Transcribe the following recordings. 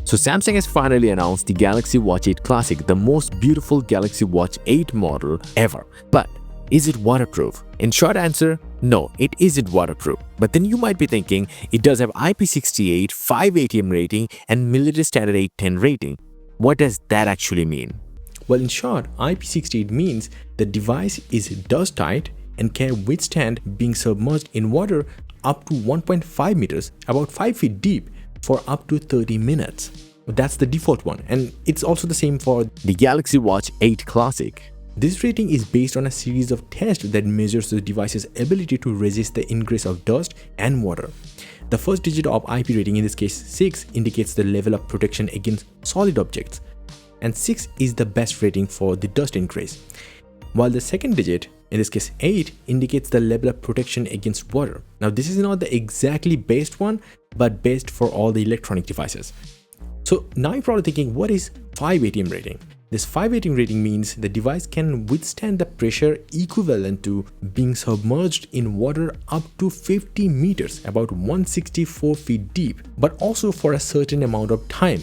So Samsung has finally announced the Galaxy Watch 8 Classic, the most beautiful Galaxy Watch 8 model ever. But is it waterproof? In short answer, no, it isn't waterproof. But then you might be thinking it does have IP68, 5 ATM rating and military standard A10 rating. What does that actually mean? Well, in short, IP68 means the device is dust tight and can withstand being submerged in water up to 1.5 meters, about 5 feet deep, for up to 30 minutes. That's the default one, and it's also the same for the Galaxy Watch 8 Classic. This rating is based on a series of tests that measures the device's ability to resist the ingress of dust and water. The first digit of IP rating, in this case 6, indicates the level of protection against solid objects, and 6 is the best rating for the dust ingress, while the second digit, in this case 8, indicates the level of protection against water. Now this is not the exactly best one, but best for all the electronic devices. So now you're probably thinking, what is 5 ATM rating? This 5 ATM rating means the device can withstand the pressure equivalent to being submerged in water up to 50 meters, about 164 feet deep, but also for a certain amount of time.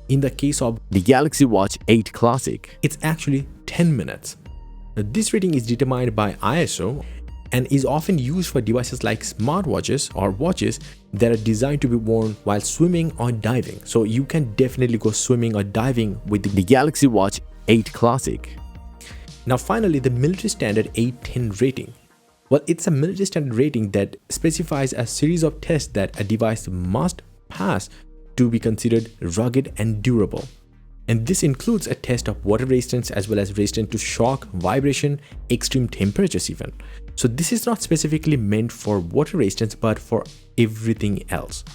In the case of the Galaxy Watch 8 Classic, it's actually 10 minutes. Now, this rating is determined by ISO and is often used for devices like smartwatches or watches that are designed to be worn while swimming or diving. So you can definitely go swimming or diving with the Galaxy Watch 8 Classic. Now finally, the military standard A10 rating. Well, it's a military standard rating that specifies a series of tests that a device must pass to be considered rugged and durable. And this includes a test of water resistance as well as resistance to shock, vibration, extreme temperatures even. So this is not specifically meant for water resistance, but for everything else.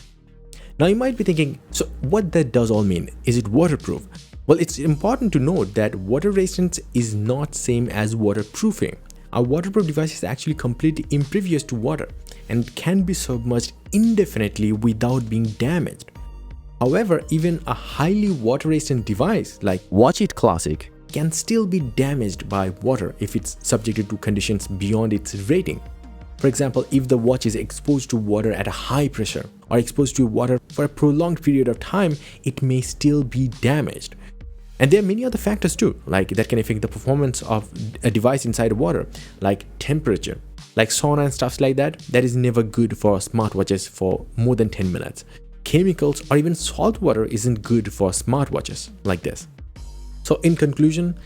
Now you might be thinking, so what that does all mean? Is it waterproof? Well, it's important to note that water resistance is not same as waterproofing. A waterproof device is actually completely impervious to water and can be submerged indefinitely without being damaged. However, even a highly water-resistant device like Watch 8 Classic can still be damaged by water if it's subjected to conditions beyond its rating. For example, if the watch is exposed to water at a high pressure or exposed to water for a prolonged period of time, it may still be damaged. And there are many other factors too, like that can affect the performance of a device inside water, like temperature, like sauna and stuff like that. That is never good for smartwatches for more than 10 minutes. Chemicals or even salt water isn't good for smartwatches like this. So in conclusion,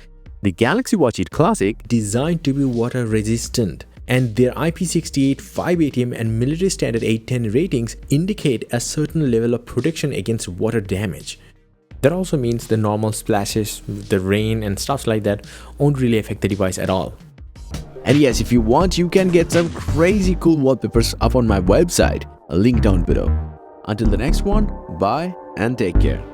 the Galaxy Watch 8 Classic designed to be water resistant, and their IP68, 5 ATM and military standard A10 ratings indicate a certain level of protection against water damage. That also means the normal splashes, the rain and stuff like that won't really affect the device at all. And yes, if you want, you can get some crazy cool wallpapers up on my website, a link down below. Until the next one, bye and take care.